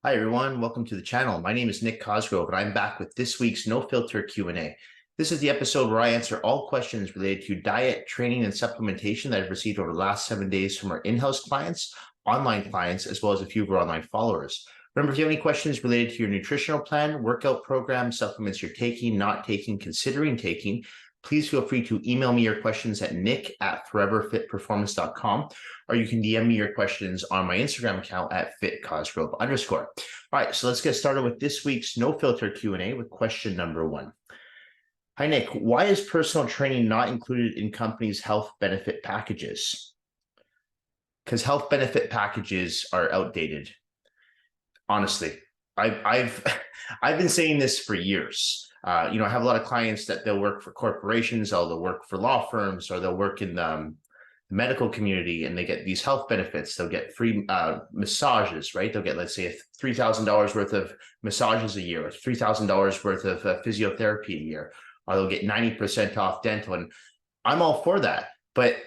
Hi, everyone. Welcome to the channel. My name is Nick Cosgrove, and I'm back with this week's No Filter Q&A. This is the episode where I answer all questions related to diet, training, and supplementation that I've received over the last 7 days from our in-house clients, online clients, as well as a few of our online followers. Remember, if you have any questions related to your nutritional plan, workout program, supplements you're taking, not taking, considering taking, please feel free to email me your questions at nick@foreverfitperformance.com, or you can DM me your questions on my Instagram account at @fitcosgrove_. All right, so let's get started with this week's No Filter Q&A with question number 1. Hi, Nick. Why is personal training not included in companies' health benefit packages? Because health benefit packages are outdated. Honestly, I've I've been saying this for years. I have a lot of clients that they'll work for corporations, or they'll work for law firms, or they'll work in the medical community, and they get these health benefits. They'll get free massages, right? They'll get, let's say, $3,000 worth of massages a year, or $3,000 worth of physiotherapy a year, or they'll get 90% off dental. And I'm all for that, but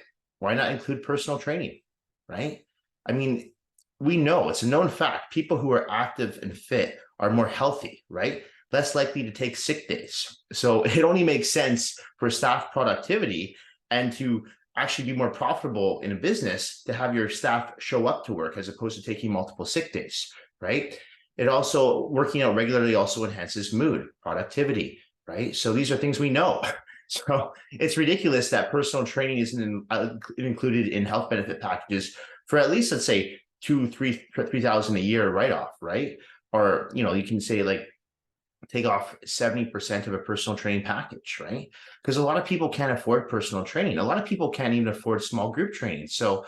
why not include personal training, right? I mean, we know it's a known fact. People who are active and fit are more healthy, right? Less likely to take sick days. So it only makes sense for staff productivity and to actually be more profitable in a business to have your staff show up to work as opposed to taking multiple sick days, right? It also, working out regularly also enhances mood, productivity, right? So these are things we know. So it's ridiculous that personal training isn't included in health benefit packages for at least, let's say, 3,000 a year write-off, right? Or, you can say, like, take off 70% of a personal training package, right? Because a lot of people can't afford personal training. A lot of people can't even afford small group training. So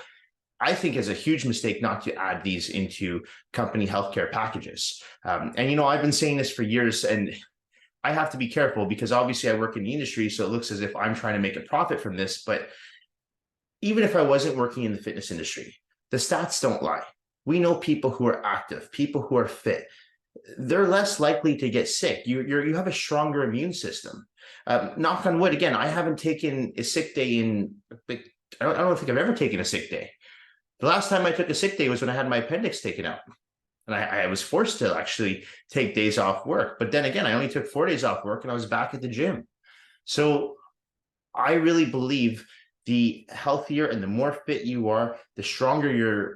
I think it's a huge mistake not to add these into company healthcare packages. I've been saying this for years, and I have to be careful because obviously I work in the industry, so it looks as if I'm trying to make a profit from this. But even if I wasn't working in the fitness industry, the stats don't lie. We know people who are active, people who are fit, they're less likely to get sick. You have a stronger immune system. Knock on wood, again, I haven't taken a sick day in, like, I don't think I've ever taken a sick day. The last time I took a sick day was when I had my appendix taken out. And I was forced to actually take days off work. But then again, I only took 4 days off work and I was back at the gym. So I really believe the healthier and the more fit you are, the stronger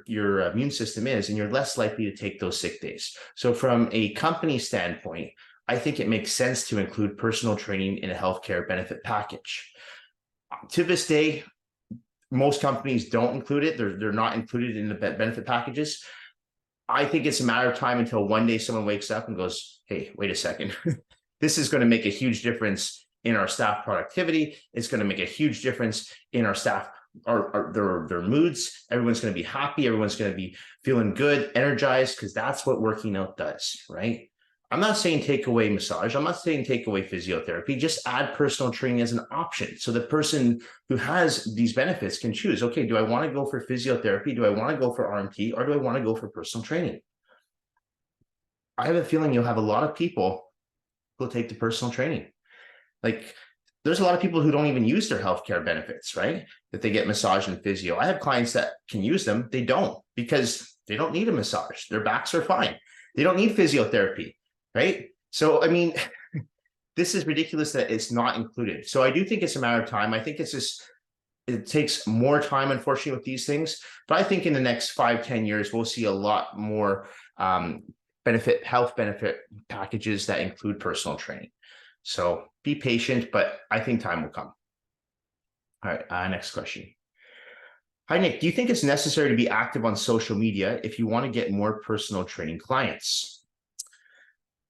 your immune system is, and you're less likely to take those sick days. So from a company standpoint, I think it makes sense to include personal training in a healthcare benefit package. To this day, most companies don't include it. They're not included in the benefit packages. I think it's a matter of time until one day someone wakes up and goes, hey, wait a second. This is going to make a huge difference in our staff productivity. It's going to make a huge difference in our staff, their moods. Everyone's going to be happy. Everyone's going to be feeling good, energized, because that's what working out does, right? I'm not saying take away massage. I'm not saying take away physiotherapy. Just add personal training as an option. So the person who has these benefits can choose, okay, do I want to go for physiotherapy? Do I want to go for RMT? Or do I want to go for personal training? I have a feeling you'll have a lot of people who will take the personal training. Like, there's a lot of people who don't even use their healthcare benefits, right? That they get massage and physio. I have clients that can use them. They don't, because they don't need a massage. Their backs are fine. They don't need physiotherapy, right? So, I mean, this is ridiculous that it's not included. So I do think it's a matter of time. I think it takes more time, unfortunately, with these things. But I think in the next 5-10 years, we'll see a lot more health benefit packages that include personal training. So be patient, but I think time will come. All right, next question. Hi, Nick. Do you think it's necessary to be active on social media if you want to get more personal training clients?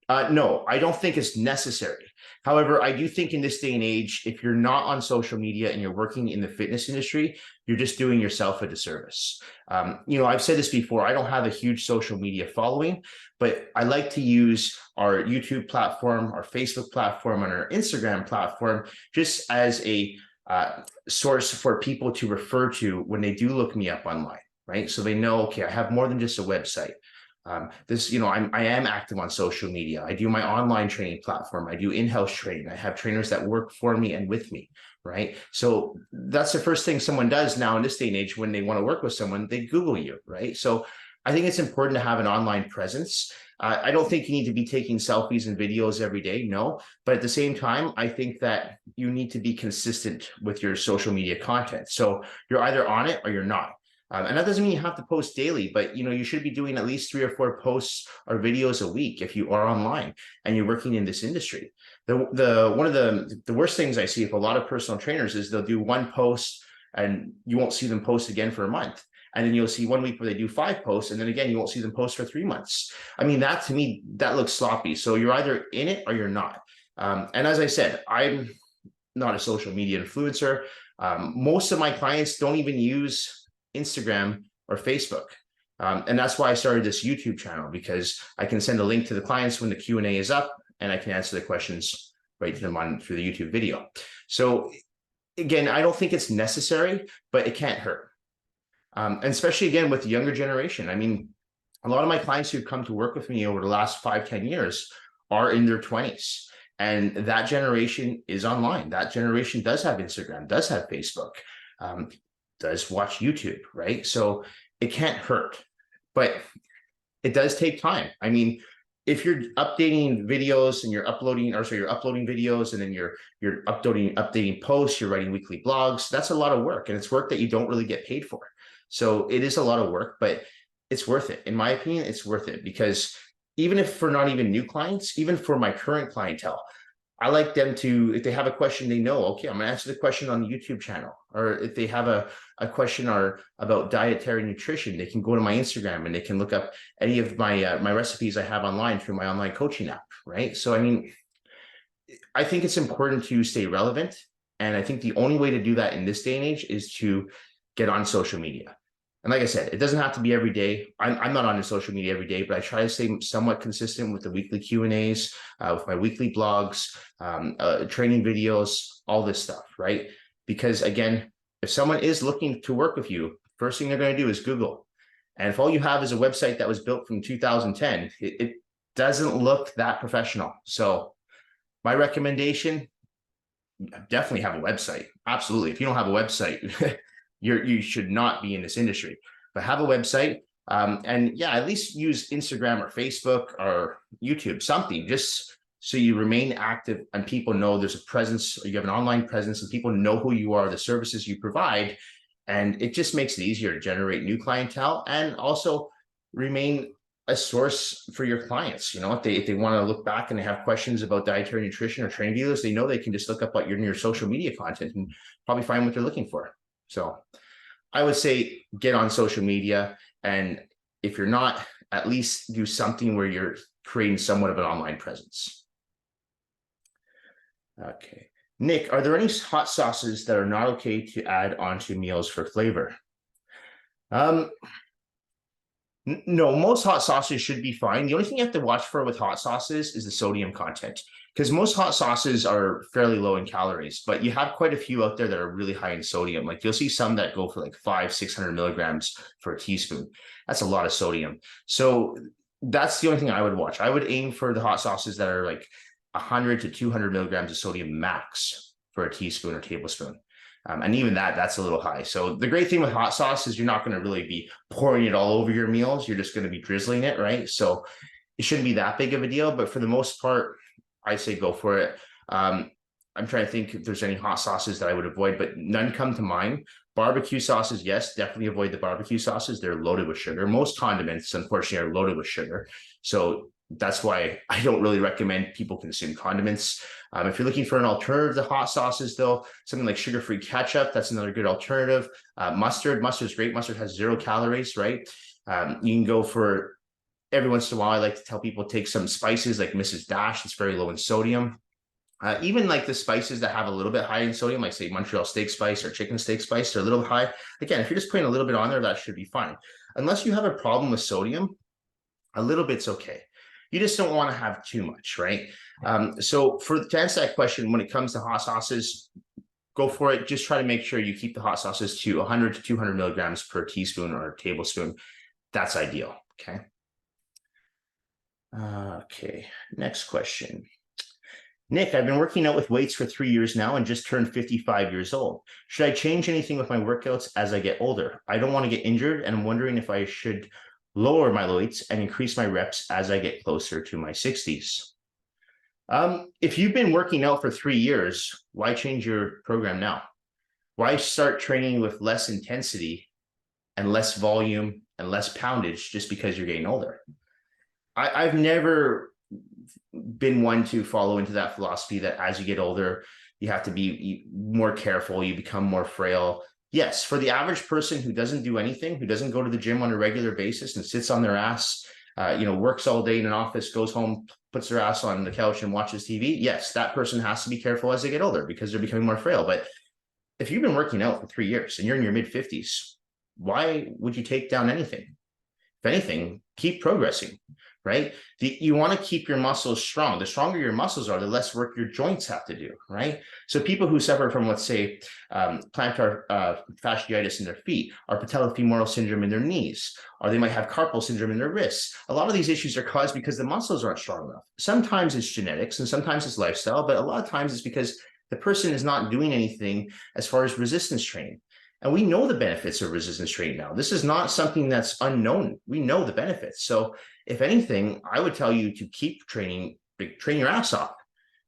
No, I don't think it's necessary. However, I do think in this day and age, if you're not on social media and you're working in the fitness industry, you're just doing yourself a disservice. I've said this before, I don't have a huge social media following, but I like to use our YouTube platform, our Facebook platform, and our Instagram platform just as a source for people to refer to when they do look me up online, right? So they know, okay, I have more than just a website. I am active on social media. I do my online training platform. I do in-house training. I have trainers that work for me and with me, right? So that's the first thing someone does now in this day and age when they want to work with someone, they Google you, right? So I think it's important to have an online presence. I don't think you need to be taking selfies and videos every day, no. But at the same time, I think that you need to be consistent with your social media content. So you're either on it or you're not. And that doesn't mean you have to post daily, but you should be doing at least 3 or 4 posts or videos a week if you are online and you're working in this industry. The one of the worst things I see with a lot of personal trainers is they'll do one post and you won't see them post again for a month. And then you'll see 1 week where they do 5 posts, and then again, you won't see them post for 3 months. I mean, that to me, that looks sloppy. So you're either in it or you're not. And as I said, I'm not a social media influencer. Most of my clients don't even use Instagram or Facebook. And that's why I started this YouTube channel, because I can send a link to the clients when the Q&A is up, and I can answer the questions right to them on through the YouTube video. So again, I don't think it's necessary, but it can't hurt. And especially again with the younger generation. I mean, a lot of my clients who've come to work with me over the last 5-10 years are in their 20s. And that generation is online. That generation does have Instagram, does have Facebook, does watch YouTube, right? So it can't hurt, but it does take time. I mean, if you're updating videos and you're uploading videos and then you're updating posts, you're writing weekly blogs, that's a lot of work, and it's work that you don't really get paid for. So it is a lot of work, but it's worth it. In my opinion, it's worth it, because even if for not even new clients, even for my current clientele, I like them to, if they have a question, they know, okay, I'm gonna answer the question on the YouTube channel. Or if they have a question about dietary nutrition, they can go to my Instagram and they can look up any of my my recipes I have online through my online coaching app, right? So, I mean, I think it's important to stay relevant. And I think the only way to do that in this day and age is to get on social media. And like I said, it doesn't have to be every day. I'm not on social media every day, but I try to stay somewhat consistent with the weekly Q&As, with my weekly blogs, training videos, all this stuff, right? Because again, if someone is looking to work with you, first thing they're going to do is Google. And if all you have is a website that was built from 2010, it doesn't look that professional. So my recommendation, definitely have a website. Absolutely. If you don't have a website, you should not be in this industry, but have a website. And yeah, at least use Instagram or Facebook or YouTube, something, just so you remain active and people know there's a presence, you have an online presence and people know who you are, the services you provide. And it just makes it easier to generate new clientele and also remain a source for your clients. If they want to look back and they have questions about dietary nutrition or training videos, they know they can just look up what your social media content and probably find what they're looking for. So I would say get on social media, and if you're not, at least do something where you're creating somewhat of an online presence. Okay. Nick, are there any hot sauces that are not okay to add onto meals for flavor? No, most hot sauces should be fine. The only thing you have to watch for with hot sauces is the sodium content, because most hot sauces are fairly low in calories, but you have quite a few out there that are really high in sodium. Like you'll see some that go for like 500-600 milligrams for a teaspoon. That's a lot of sodium. So that's the only thing I would watch. I would aim for the hot sauces that are like 100 to 200 milligrams of sodium max for a teaspoon or tablespoon. And even that's a little high. So the great thing with hot sauce is you're not going to really be pouring it all over your meals. You're just going to be drizzling it, right? So it shouldn't be that big of a deal. But for the most part, I say go for it. I'm trying to think if there's any hot sauces that I would avoid, but none come to mind. Barbecue sauces, yes, definitely avoid the barbecue sauces. They're loaded with sugar. Most condiments, unfortunately, are loaded with sugar. So that's why I don't really recommend people consume condiments. If you're looking for an alternative to hot sauces, though, something like sugar-free ketchup, that's another good alternative. Mustard's great. Mustard has 0 calories, right? You can go for, every once in a while, I like to tell people take some spices like Mrs. Dash. It's very low in sodium. Even like the spices that have a little bit high in sodium, like say Montreal steak spice or chicken steak spice, they're a little high. Again, if you're just putting a little bit on there, that should be fine. Unless you have a problem with sodium, a little bit's okay. You just don't want to have too much, right? So to answer that question, when it comes to hot sauces, go for it. Just try to make sure you keep the hot sauces to 100 to 200 milligrams per teaspoon or tablespoon. That's ideal, okay? Okay, next question. Nick, I've been working out with weights for 3 years now and just turned 55 years old. Should I change anything with my workouts as I get older? I don't want to get injured, and I'm wondering if I should lower my weights, and increase my reps as I get closer to my 60s. If you've been working out for 3 years, why change your program now? Why start training with less intensity and less volume and less poundage just because you're getting older? I've never been one to follow into that philosophy that as you get older, you have to be more careful, you become more frail. Yes, for the average person who doesn't do anything, who doesn't go to the gym on a regular basis and sits on their ass, works all day in an office, goes home, puts their ass on the couch and watches TV. Yes, that person has to be careful as they get older because they're becoming more frail. But if you've been working out for 3 years and you're in your mid 50s, why would you take down anything? If anything, keep progressing, right? You want to keep your muscles strong. The stronger your muscles are, the less work your joints have to do, right? So people who suffer from, let's say, plantar fasciitis in their feet, or patellofemoral syndrome in their knees, or they might have carpal syndrome in their wrists. A lot of these issues are caused because the muscles aren't strong enough. Sometimes it's genetics and sometimes it's lifestyle, but a lot of times it's because the person is not doing anything as far as resistance training. And we know the benefits of resistance training now. This is not something that's unknown. We know the benefits. So if anything, I would tell you to keep training, train your ass off,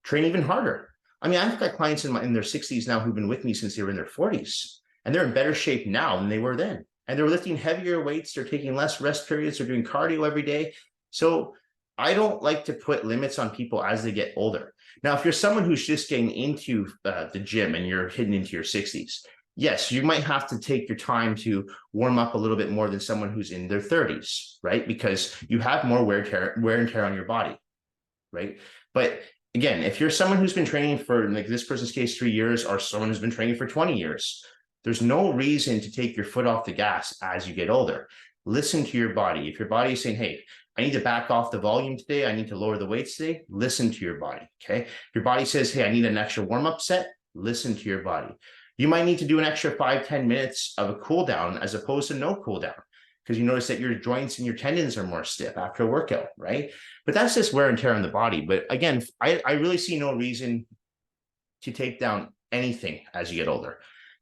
train even harder. I mean, I've got clients in their 60s now who've been with me since they were in their 40s, and they're in better shape now than they were then. And they're lifting heavier weights. They're taking less rest periods. They're doing cardio every day. So I don't like to put limits on people as they get older. Now, if you're someone who's just getting into the gym and you're hitting into your 60s, yes, you might have to take your time to warm up a little bit more than someone who's in their 30s, right? Because you have more wear and tear on your body, right? But again, if you're someone who's been training for, like this person's case, 3 years, or someone who's been training for 20 years, there's no reason to take your foot off the gas as you get older. Listen to your body. If your body is saying, hey, I need to back off the volume today, I need to lower the weights today, listen to your body, okay? Your body says, hey, I need an extra warm-up set, listen to your body. You might need to do an extra 5-10 minutes of a cool down as opposed to no cool down, because you notice that your joints and your tendons are more stiff after a workout, right? But that's just wear and tear on the body. But again, I really see no reason to take down anything as you get older,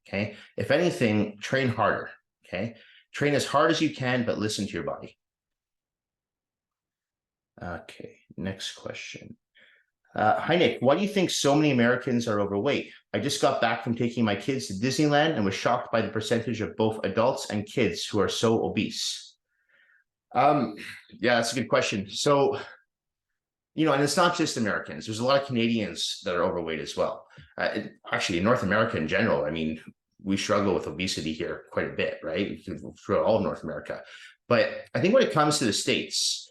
okay? If anything, train harder, okay? Train as hard as you can, but listen to your body. Okay, next question. Hi, Nick. Why do you think so many Americans are overweight? I just got back from taking my kids to Disneyland and was shocked by the percentage of both adults and kids who are so obese. Yeah, that's a good question. So, and it's not just Americans. There's a lot of Canadians that are overweight as well. Actually, in North America in general, I mean, we struggle with obesity here quite a bit, right? Throughout all of North America. But I think when it comes to the States,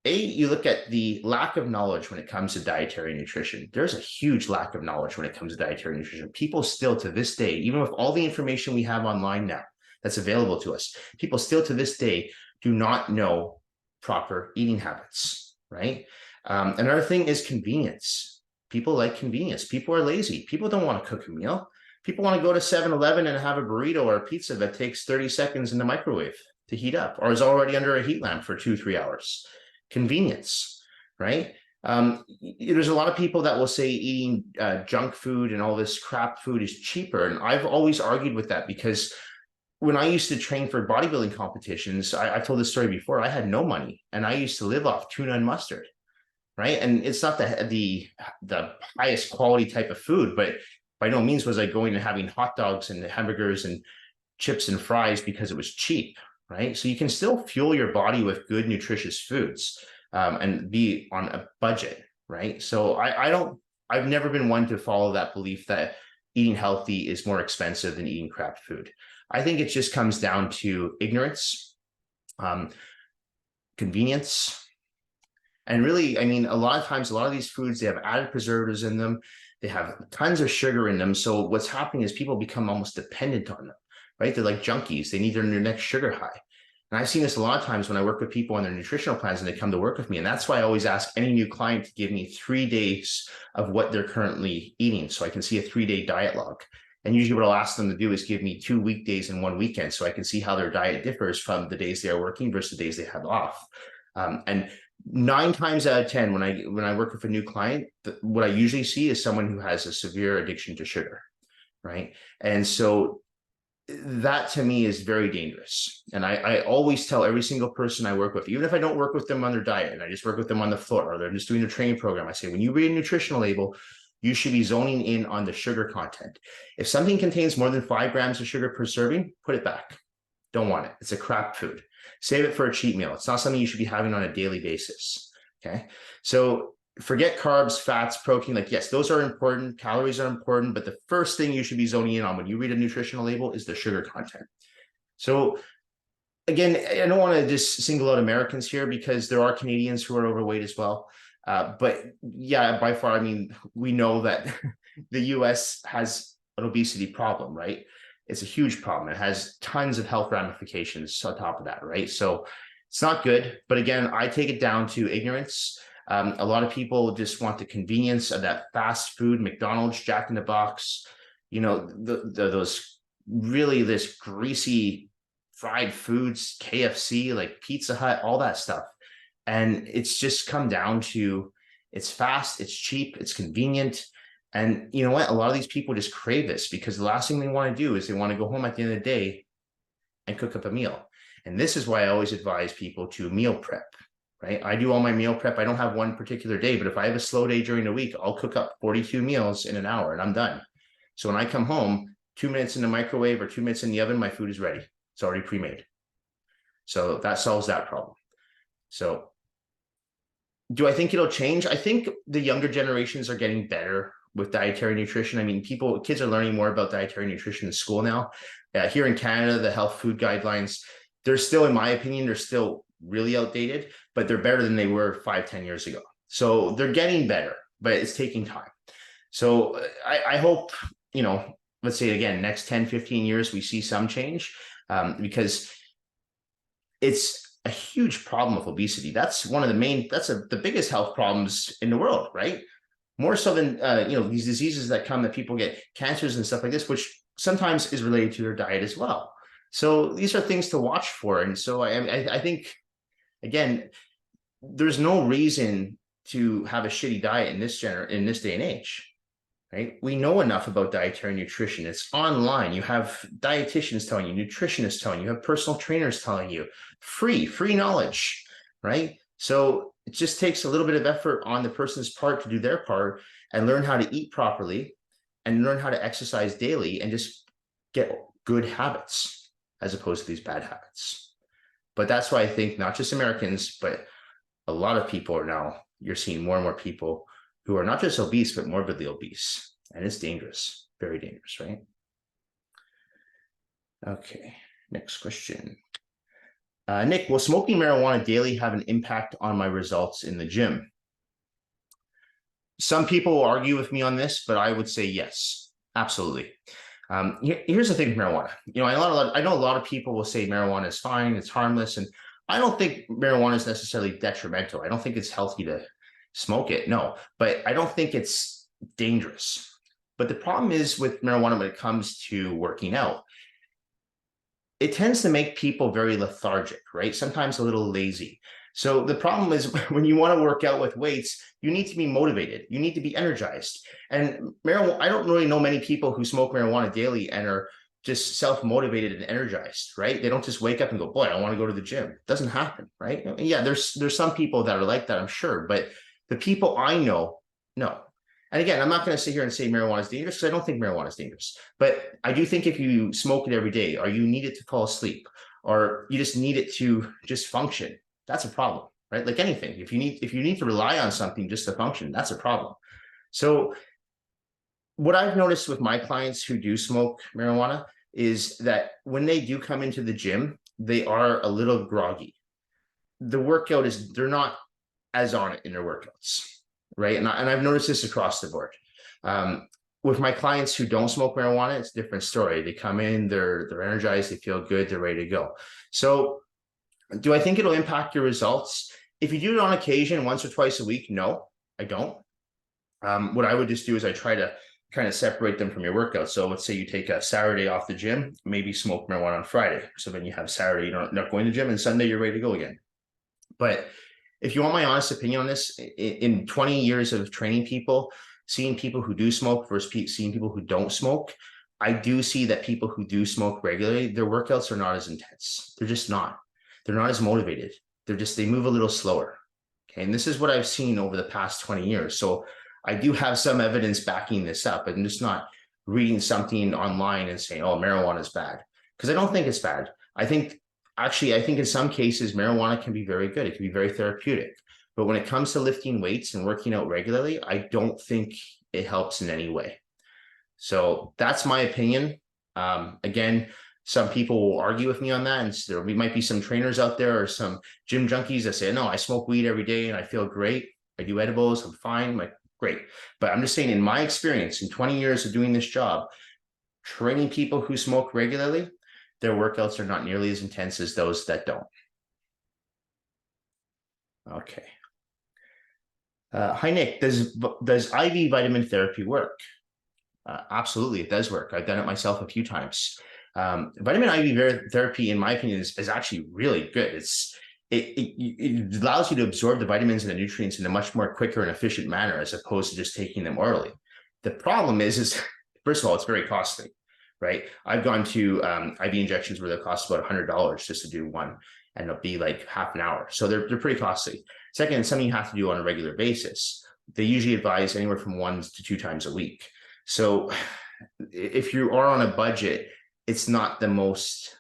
you look at the lack of knowledge when it comes to dietary nutrition. There's a huge lack of knowledge when it comes to dietary nutrition. People still to this day, even with all the information we have online now that's available to us, people still to this day do not know proper eating habits, right? Another thing is convenience. People like convenience. People are lazy. People don't want to cook a meal. People want to go to 7-Eleven and have a burrito or a pizza that takes 30 seconds in the microwave to heat up, or is already under a heat lamp for 2-3 hours. Convenience, right? There's a lot of people that will say eating junk food and all this crap food is cheaper. And I've always argued with that, because when I used to train for bodybuilding competitions, I've told this story before, I had no money and I used to live off tuna and mustard, right? And it's not the highest quality type of food, but by no means was I going and having hot dogs and hamburgers and chips and fries because it was cheap, right? So you can still fuel your body with good, nutritious foods and be on a budget, right? So I've never been one to follow that belief that eating healthy is more expensive than eating crap food. I think it just comes down to ignorance, convenience, and really, I mean, a lot of times, a lot of these foods, they have added preservatives in them. They have tons of sugar in them. So what's happening is people become almost dependent on them, right? They're like junkies. They need their next sugar high. And I've seen this a lot of times when I work with people on their nutritional plans and they come to work with me. And that's why I always ask any new client to give me 3 days of what they're currently eating, so I can see a 3-day diet log. And usually what I'll ask them to do is give me 2 weekdays and 1 weekend, so I can see how their diet differs from the days they are working versus the days they have off. And 9 times out of 10, when I work with a new client, what I usually see is someone who has a severe addiction to sugar, right? And so that to me is very dangerous. And I always tell every single person I work with, even if I don't work with them on their diet and I just work with them on the floor or they're just doing their training program, I say, when you read a nutritional label, you should be zoning in on the sugar content. If something contains more than 5 grams of sugar per serving, put it back. Don't want it. It's a crap food. Save it for a cheat meal. It's not something you should be having on a daily basis. Okay. So forget carbs, fats, protein. Like, yes, those are important. Calories are important. But the first thing you should be zoning in on when you read a nutritional label is the sugar content. So again, I don't want to just single out Americans here because there are Canadians who are overweight as well. But yeah, by far, I mean, we know that the US has an obesity problem, right? It's a huge problem. It has tons of health ramifications on top of that, right? So it's not good. But again, I take it down to ignorance. A lot of people just want the convenience of that fast food, McDonald's, Jack in the Box, you know, those really this greasy fried foods, KFC, like Pizza Hut, all that stuff. And it's just come down to it's fast, it's cheap, it's convenient. And you know what? A lot of these people just crave this because the last thing they want to do is they want to go home at the end of the day and cook up a meal. And this is why I always advise people to meal prep. Right? I do all my meal prep. I don't have one particular day, but if I have a slow day during the week, I'll cook up 42 meals in an hour and I'm done. So when I come home, 2 minutes in the microwave or 2 minutes in the oven, my food is ready. It's already pre-made. So that solves that problem. So do I think it'll change? I think the younger generations are getting better with dietary nutrition. I mean, kids are learning more about dietary nutrition in school now. Here in Canada, the health food guidelines, they're still, in my opinion, they're still really outdated, but they're better than they were 5-10 years ago. So they're getting better, but it's taking time. So I hope, you know, let's say again, next 10-15 years, we see some change because it's a huge problem with obesity. That's one of the main, the biggest health problems in the world, right? More so than, you know, these diseases that come that people get cancers and stuff like this, which sometimes is related to their diet as well. So these are things to watch for. And so I think, again, there's no reason to have a shitty diet in this day and age, right? We know enough about dietary nutrition. It's online. You have dietitians telling you, nutritionists telling you, you have personal trainers telling you, free knowledge, right? So it just takes a little bit of effort on the person's part to do their part and learn how to eat properly and learn how to exercise daily and just get good habits as opposed to these bad habits. But that's why I think not just Americans, but a lot of people are now, you're seeing more and more people who are not just obese, but morbidly obese. And it's dangerous, very dangerous, right? Okay, next question. Nick, will smoking marijuana daily have an impact on my results in the gym? Some people will argue with me on this, but I would say yes, absolutely. Here's the thing with marijuana. You know, I know a lot of people will say marijuana is fine, it's harmless, and I don't think marijuana is necessarily detrimental. I don't think it's healthy to smoke it, no, but I don't think it's dangerous. But the problem is with marijuana when it comes to working out, it tends to make people very lethargic, right? Sometimes a little lazy. So the problem is when you want to work out with weights, you need to be motivated. You need to be energized. And marijuana, I don't really know many people who smoke marijuana daily and are just self-motivated and energized, right? They don't just wake up and go, boy, I want to go to the gym. It doesn't happen, right? Yeah, there's some people that are like that, I'm sure, but the people I know, no. And again, I'm not going to sit here and say marijuana is dangerous because I don't think marijuana is dangerous. But I do think if you smoke it every day or you need it to fall asleep or you just need it to just function, that's a problem, right? Like anything, if you need to rely on something just to function, that's a problem. So what I've noticed with my clients who do smoke marijuana is that when they do come into the gym, they are a little groggy. The workout is, they're not as on it in their workouts, right? And I've noticed this across the board. With my clients who don't smoke marijuana, it's a different story. They come in, they're energized, they feel good, they're ready to go. So do I think it'll impact your results? If you do it on occasion, once or twice a week, no, I don't. What I would just do is I try to kind of separate them from your workout. So let's say you take a Saturday off the gym, maybe smoke marijuana on Friday. So then you have Saturday, you're not going to the gym, and Sunday you're ready to go again. But if you want my honest opinion on this, in 20 years of training people, seeing people who do smoke versus seeing people who don't smoke, I do see that people who do smoke regularly, their workouts are not as intense. They're just not. They're not as motivated. They move a little slower. Okay. And this is what I've seen over the past 20 years. So I do have some evidence backing this up. I'm just not reading something online and saying, oh, marijuana is bad. Because I don't think it's bad. I think in some cases, marijuana can be very good. It can be very therapeutic. But when it comes to lifting weights and working out regularly, I don't think it helps in any way. So that's my opinion. Again, some people will argue with me on that, and there might be some trainers out there or some gym junkies that say, no, I smoke weed every day and I feel great. I do edibles, I'm fine, I'm like, great. But I'm just saying, in my experience, in 20 years of doing this job, training people who smoke regularly, their workouts are not nearly as intense as those that don't. Okay. Hi, Nick. Does IV vitamin therapy work? Absolutely, it does work. I've done it myself a few times. Vitamin IV therapy, in my opinion, is actually really good. It allows you to absorb the vitamins and the nutrients in a much more quicker and efficient manner as opposed to just taking them orally. The problem is first of all, it's very costly, right? I've gone to IV injections where they cost about $100 just to do one, and it'll be like half an hour. So they're pretty costly. Second, it's something you have to do on a regular basis. They usually advise anywhere from 1 to 2 times a week. So if you are on a budget, it's not the most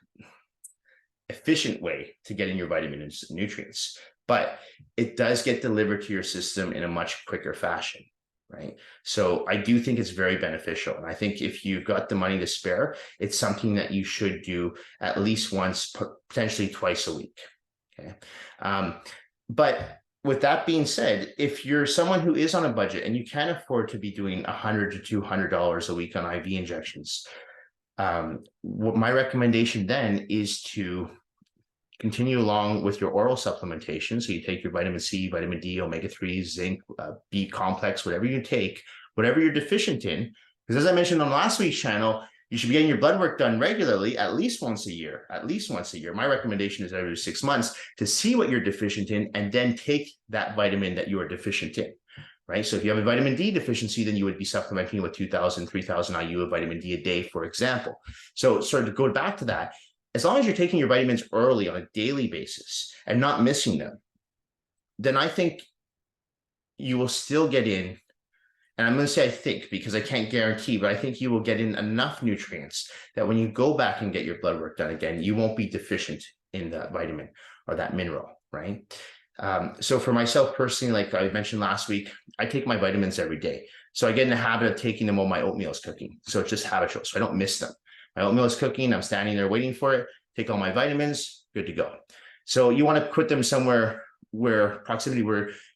efficient way to get in your vitamins and nutrients, but it does get delivered to your system in a much quicker fashion, right? So I do think it's very beneficial. And I think if you've got the money to spare, it's something that you should do at least once, potentially twice a week, okay? But with that being said, if you're someone who is on a budget and you can afford to be doing $100 to $200 a week on IV injections, what my recommendation then is to continue along with your oral supplementation. So you take your vitamin C, vitamin D, omega-3, zinc, B complex, whatever you take, whatever you're deficient in. Because as I mentioned on last week's channel, you should be getting your blood work done regularly, at least once a year, My recommendation is every 6 months to see what you're deficient in and then take that vitamin that you are deficient in, right? So if you have a vitamin D deficiency, then you would be supplementing with 2,000, 3,000 IU of vitamin D a day, for example. So to go back to that, as long as you're taking your vitamins early on a daily basis and not missing them, then I think you will still get in. And I'm going to say I think, because I can't guarantee, but I think you will get in enough nutrients that when you go back and get your blood work done again, you won't be deficient in that vitamin or that mineral, right? So for myself personally, like I mentioned last week, I take my vitamins every day. So I get in the habit of taking them while my oatmeal is cooking. So it's just habitual. So I don't miss them. My oatmeal is cooking. I'm standing there waiting for it. Take all my vitamins, good to go. So you want to put them somewhere where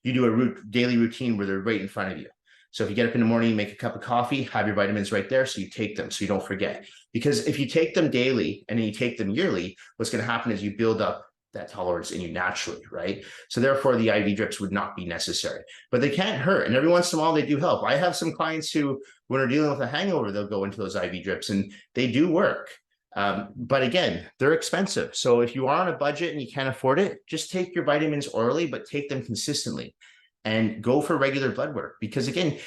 you do a daily routine where they're right in front of you. So if you get up in the morning, make a cup of coffee, have your vitamins right there, so you take them, so you don't forget. Because if you take them daily and then you take them yearly, what's going to happen is you build up that tolerance in you naturally, right? So therefore, the IV drips would not be necessary. But they can't hurt, and every once in a while, they do help. I have some clients who, when they're dealing with a hangover, they'll go into those IV drips, and they do work. But again, they're expensive. So if you are on a budget and you can't afford it, just take your vitamins orally, but take them consistently. And go for regular blood work. Because again,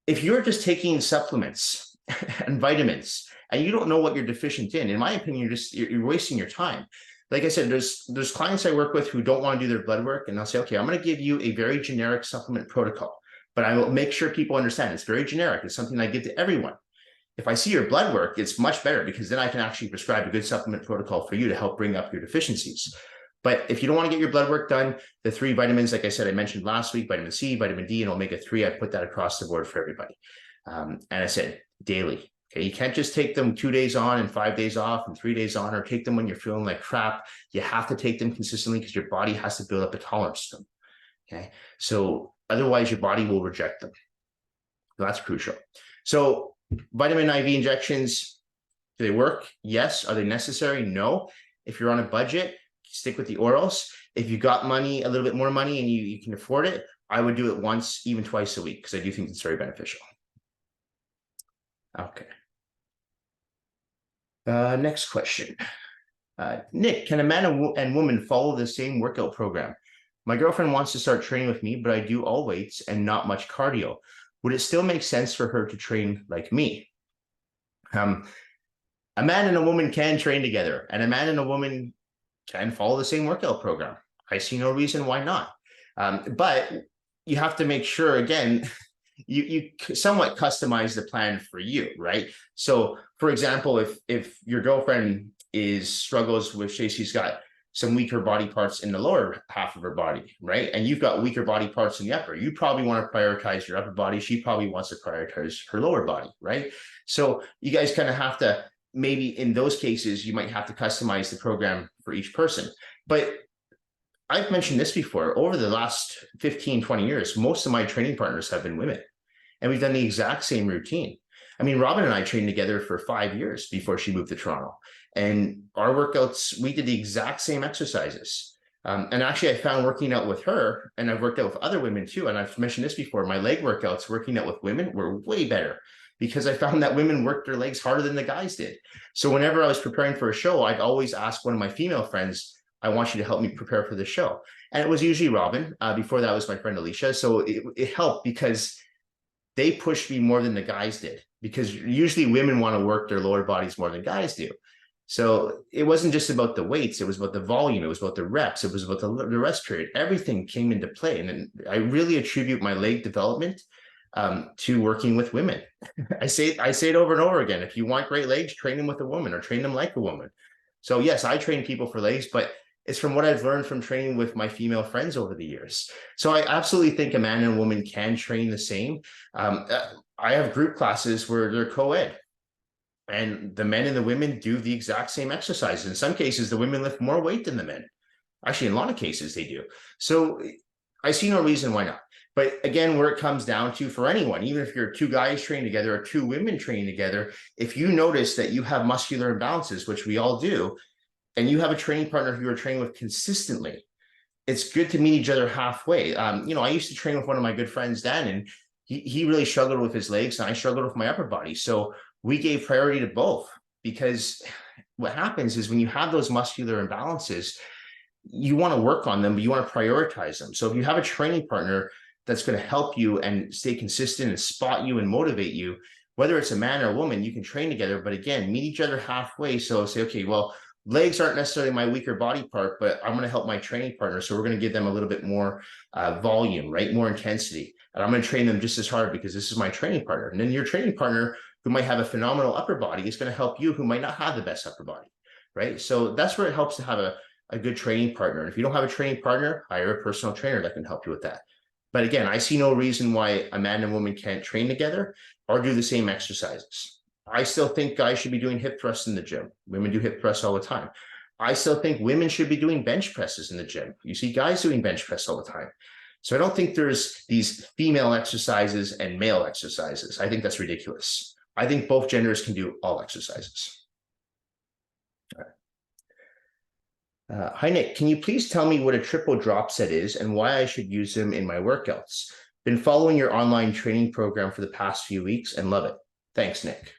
if you're just taking supplements and vitamins and you don't know what you're deficient in my opinion, you're wasting your time. Like I said, there's clients I work with who don't want to do their blood work, and I'll say, okay, I'm going to give you a very generic supplement protocol, but I will make sure people understand it's very generic. It's something I give to everyone. If I see your blood work, it's much better, because then I can actually prescribe a good supplement protocol for you to help bring up your deficiencies. But if you don't want to get your blood work done, the 3 vitamins, like I said, I mentioned last week, vitamin C, vitamin D, and omega-3, I put that across the board for everybody. And I said daily. Okay, you can't just take them 2 days on and 5 days off and 3 days on, or take them when you're feeling like crap. You have to take them consistently because your body has to build up a tolerance to them. Okay, so otherwise your body will reject them. So that's crucial. So vitamin IV injections, do they work? Yes. Are they necessary? No. If you're on a budget, stick with the orals. If you got money, a little bit more money, and you can afford it, I would do it once, even twice a week, because I do think it's very beneficial. Okay. Next question. Nick, can a man and woman follow the same workout program? My girlfriend wants to start training with me, but I do all weights and not much cardio. Would it still make sense for her to train like me? A man and a woman can train together, and a man and a woman can follow the same workout program. I see no reason why not. But you have to make sure, again, you somewhat customize the plan for you, right? So, for example, if your girlfriend struggles with, she's got some weaker body parts in the lower half of her body, right? And you've got weaker body parts in the upper. You probably want to prioritize your upper body. She probably wants to prioritize her lower body, right? So you guys kind of have to, maybe in those cases, you might have to customize the program for each person. But I've mentioned this before, over the last 15, 20 years, most of my training partners have been women, and we've done the exact same routine. I mean, Robin and I trained together for 5 years before she moved to Toronto, and our workouts, we did the exact same exercises. And actually, I found working out with her, and I've worked out with other women too, and I've mentioned this before, my leg workouts working out with women were way better, because I found that women worked their legs harder than the guys did. So whenever I was preparing for a show, I'd always ask one of my female friends, I want you to help me prepare for the show. And it was usually Robin. Before that was my friend Alicia. So it helped because they pushed me more than the guys did, because usually women want to work their lower bodies more than guys do. So it wasn't just about the weights. It was about the volume. It was about the reps. It was about the rest period. Everything came into play. And I really attribute my leg development to working with women. I say it over and over again. If you want great legs, train them with a woman or train them like a woman. So yes, I train people for legs, but it's from what I've learned from training with my female friends over the years. So I absolutely think a man and a woman can train the same. I have group classes where they're co-ed, and the men and the women do the exact same exercises. In some cases, the women lift more weight than the men. Actually, in a lot of cases, they do. So I see no reason why not. But again, where it comes down to, for anyone, even if you're two guys training together or two women training together, if you notice that you have muscular imbalances, which we all do, and you have a training partner who you're training with consistently, it's good to meet each other halfway. I used to train with one of my good friends, Dan, and he really struggled with his legs, and I struggled with my upper body. So we gave priority to both, because what happens is when you have those muscular imbalances, you want to work on them, but you want to prioritize them. So if you have a training partner that's going to help you and stay consistent and spot you and motivate you, whether it's a man or a woman, you can train together. But again, meet each other halfway. So say, okay, well, legs aren't necessarily my weaker body part, but I'm going to help my training partner. So we're going to give them a little bit more volume, right? More intensity. And I'm going to train them just as hard because this is my training partner. And then your training partner, who might have a phenomenal upper body, is going to help you, who might not have the best upper body, right? So that's where it helps to have a good training partner. And if you don't have a training partner, hire a personal trainer that can help you with that. But again, I see no reason why a man and woman can't train together or do the same exercises. I still think guys should be doing hip thrusts in the gym. Women do hip thrusts all the time. I still think women should be doing bench presses in the gym. You see guys doing bench press all the time. So I don't think there's these female exercises and male exercises. I think that's ridiculous. I think both genders can do all exercises. All right. Hi, Nick. Can you please tell me what a triple drop set is and why I should use them in my workouts? Been following your online training program for the past few weeks and love it. Thanks, Nick.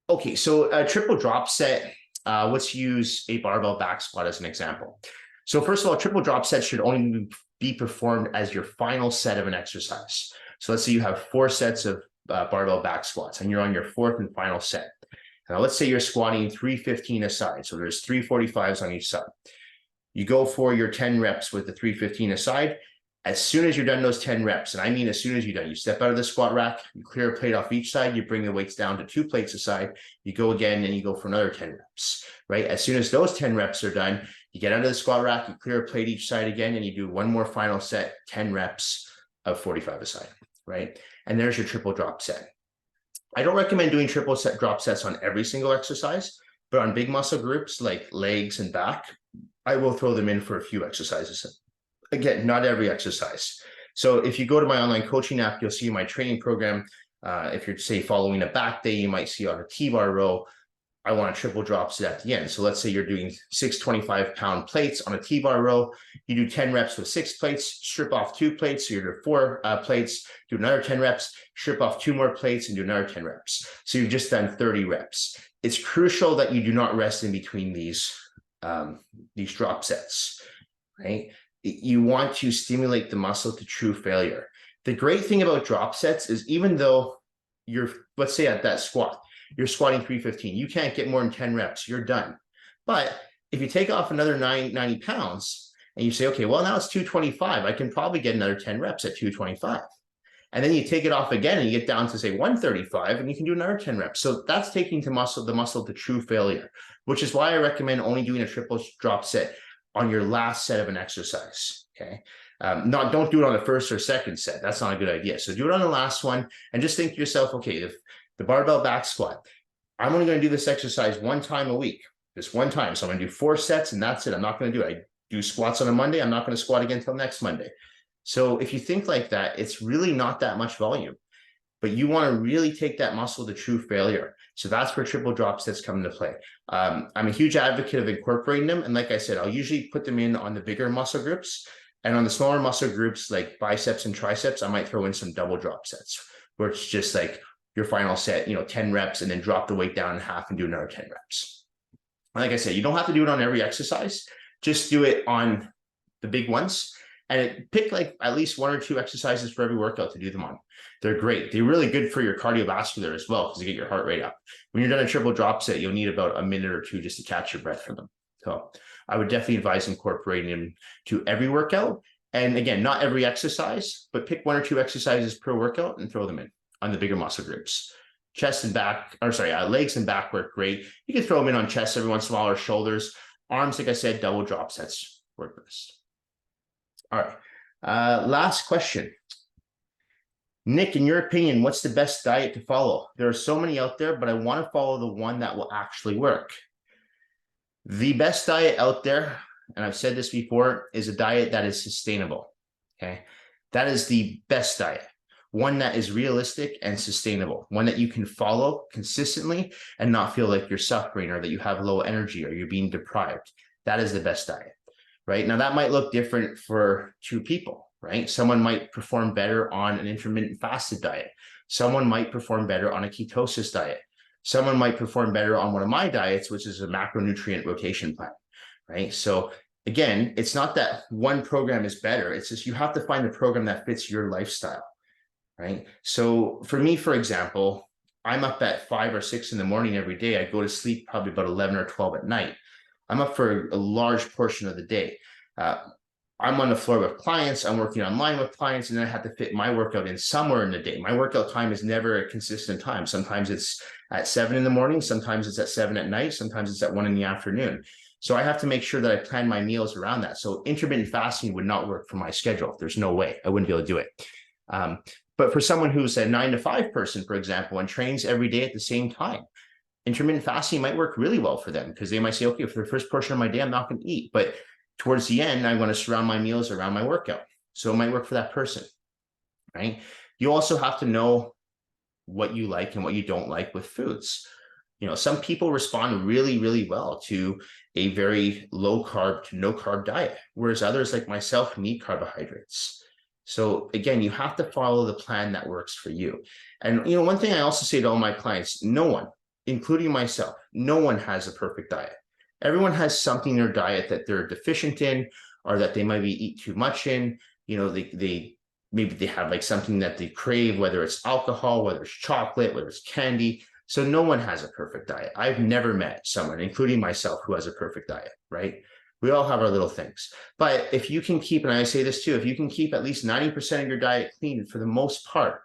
Okay, so a triple drop set, let's use a barbell back squat as an example. So first of all, triple drop set should only be performed as your final set of an exercise. So let's say you have 4 sets of barbell back squats and you're on your 4th and final set. Now let's say you're squatting 315 a side. So there's 345s on each side. You go for your 10 reps with the 315 a side. As soon as you're done those 10 reps, and I mean as soon as you're done, you step out of the squat rack, you clear a plate off each side, you bring the weights down to 2 plates a side, you go again and you go for another 10 reps, right? As soon as those 10 reps are done, you get out of the squat rack, you clear a plate each side again, and you do one more final set, 10 reps of 45 a side, right? And there's your triple drop set. I don't recommend doing triple set drop sets on every single exercise, but on big muscle groups like legs and back, I will throw them in for a few exercises. Again, not every exercise. So if you go to my online coaching app, you'll see my training program. If you're, say, following a back day, you might see on a T-bar row, I want a triple drop set at the end. So let's say you're doing 6 25-pound plates on a T-bar row. You do 10 reps with 6 plates, strip off 2 plates. So you're 4 plates, do another 10 reps, strip off 2 more plates and do another 10 reps. So you've just done 30 reps. It's crucial that you do not rest in between these drop sets, right? You want to stimulate the muscle to true failure. The great thing about drop sets is even though you're, let's say at that squat, you're squatting 315. You can't get more than 10 reps. You're done. But if you take off another 90 pounds and you say, okay, well, now it's 225. I can probably get another 10 reps at 225. And then you take it off again and you get down to say 135 and you can do another 10 reps. So that's taking the muscle to true failure, which is why I recommend only doing a triple drop set on your last set of an exercise. Okay. Don't do it on the first or second set. That's not a good idea. So do it on the last one and just think to yourself, okay, if the barbell back squat, I'm only going to do this exercise one time a week, just one time. So I'm going to do 4 sets and that's it. I'm not going to do it. I do squats on a Monday. I'm not going to squat again until next Monday. So if you think like that, it's really not that much volume, but you want to really take that muscle to true failure. So that's where triple drop sets come into play. I'm a huge advocate of incorporating them. And like I said, I'll usually put them in on the bigger muscle groups, and on the smaller muscle groups like biceps and triceps, I might throw in some double drop sets where it's just like your final set, 10 reps and then drop the weight down in half and do another 10 reps. Like I said, you don't have to do it on every exercise. Just do it on the big ones. And pick like at least 1 or 2 exercises for every workout to do them on. They're great. They're really good for your cardiovascular as well because you get your heart rate up. When you're done a triple drop set, you'll need about a minute or 2 just to catch your breath for them. So I would definitely advise incorporating them to every workout. And again, not every exercise, but pick 1 or 2 exercises per workout and throw them in on the bigger muscle groups. Chest and back, legs and back work great. You can throw them in on chest every once in a while or shoulders. Arms, like I said, double drop sets work best. All right. Last question. Nick, in your opinion, what's the best diet to follow? There are so many out there, but I want to follow the one that will actually work. The best diet out there, and I've said this before, is a diet that is sustainable. Okay. That is the best diet. One that is realistic and sustainable. One that you can follow consistently and not feel like you're suffering or that you have low energy or you're being deprived. That is the best diet. Right? Now that might look different for 2 people, right? Someone might perform better on an intermittent fasted diet. Someone might perform better on a ketosis diet. Someone might perform better on one of my diets, which is a macronutrient rotation plan, right? So again, it's not that one program is better. It's just you have to find the program that fits your lifestyle, right? So for me, for example, I'm up at 5 or 6 in the morning every day. I go to sleep probably about 11 or 12 at night. I'm up for a large portion of the day. I'm on the floor with clients. I'm working online with clients, and then I have to fit my workout in somewhere in the day. My workout time is never a consistent time. Sometimes it's at 7 in the morning. Sometimes it's at 7 at night. Sometimes it's at 1 in the afternoon. So I have to make sure that I plan my meals around that. So intermittent fasting would not work for my schedule. There's no way I wouldn't be able to do it. But for someone who's a 9 to 5 person, for example, and trains every day at the same time, intermittent fasting might work really well for them because they might say, okay, for the first portion of my day, I'm not going to eat, but towards the end, I'm going to surround my meals around my workout. So it might work for that person, right? You also have to know what you like and what you don't like with foods. Some people respond really, really well to a very low carb to no carb diet, whereas others like myself need carbohydrates. So again, you have to follow the plan that works for you. And one thing I also say to all my clients, no one, including myself, no one has a perfect diet. Everyone has something in their diet that they're deficient in, or that they maybe eat too much in. Maybe they have like something that they crave, whether it's alcohol, whether it's chocolate, whether it's candy. So no one has a perfect diet. I've never met someone, including myself, who has a perfect diet, right? We all have our little things. But if you can keep, and I say this too, if you can keep at least 90% of your diet clean for the most part,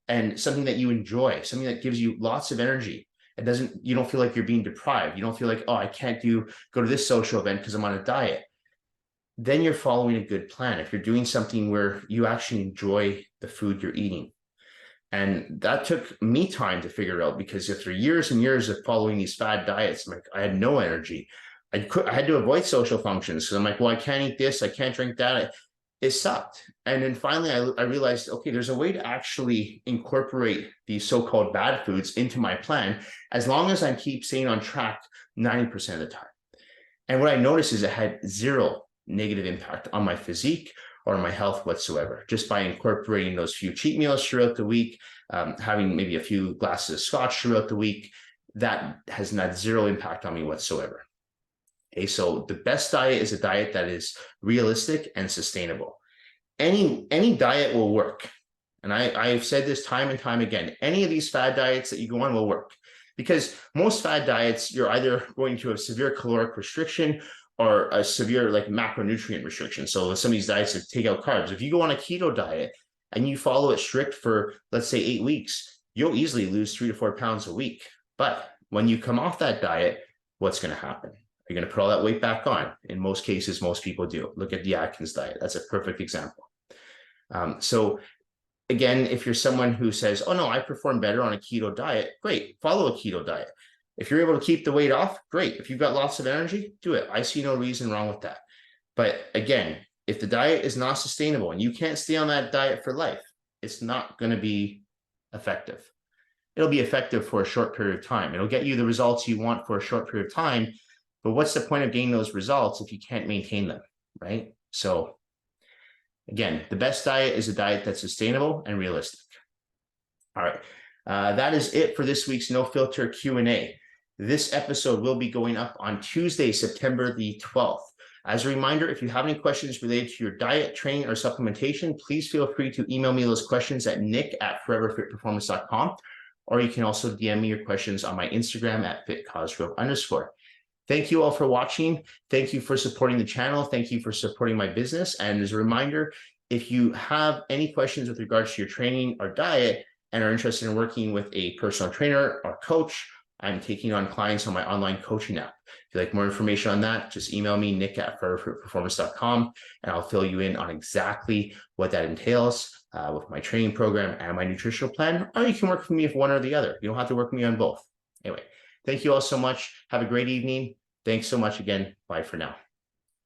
and something that you enjoy, something that gives you lots of energy, you don't feel like you're being deprived. You don't feel like, oh, I can't go to this social event because I'm on a diet. Then you're following a good plan. If you're doing something where you actually enjoy the food you're eating. And that took me time to figure out, because after years and years of following these fad diets, I had no energy. I had to avoid social functions. So I'm like, well, I can't eat this. I can't drink that. It sucked. And then finally I realized, okay, there's a way to actually incorporate these so-called bad foods into my plan, as long as I keep staying on track 90% of the time. And what I noticed is it had zero negative impact on my physique or my health whatsoever, just by incorporating those few cheat meals throughout the week, having maybe a few glasses of scotch throughout the week. That has had zero impact on me whatsoever. Okay, so the best diet is a diet that is realistic and sustainable. Any diet will work. And I've said this time and time again, any of these fad diets that you go on will work. Because most fad diets, you're either going to have severe caloric restriction or a severe like macronutrient restriction. So some of these diets that take out carbs, if you go on a keto diet and you follow it strict for, let's say, 8 weeks, you'll easily lose 3 to 4 pounds a week. But when you come off that diet, what's going to happen? You're going to put all that weight back on. In most cases, most people do. Look at the Atkins diet. That's a perfect example. So again, if you're someone who says, oh no, I perform better on a keto diet, great, follow a keto diet. If you're able to keep the weight off, great. If you've got lots of energy, do it. I see no reason wrong with that. But again, if the diet is not sustainable and you can't stay on that diet for life, it's not going to be effective. It'll be effective for a short period of time. It'll get you the results you want for a short period of time. But what's the point of gaining those results if you can't maintain them, right? So again, the best diet is a diet that's sustainable and realistic. All right. That is it for this week's No Filter Q&A. This episode will be going up on Tuesday, September the 12th. As a reminder, if you have any questions related to your diet, training, or supplementation, please feel free to email me those questions at nick@foreverfitperformance.com, or you can also DM me your questions on my Instagram at @fitcosgrove_. Thank you all for watching. Thank you for supporting the channel. Thank you for supporting my business. And as a reminder, if you have any questions with regards to your training or diet and are interested in working with a personal trainer or coach, I'm taking on clients on my online coaching app. If you'd like more information on that, just email me, nick@foreverfitperformance.com, and I'll fill you in on exactly what that entails with my training program and my nutritional plan, or you can work with me if one or the other. You don't have to work with me on both. Anyway, thank you all so much. Have a great evening. Thanks so much again. Bye for now.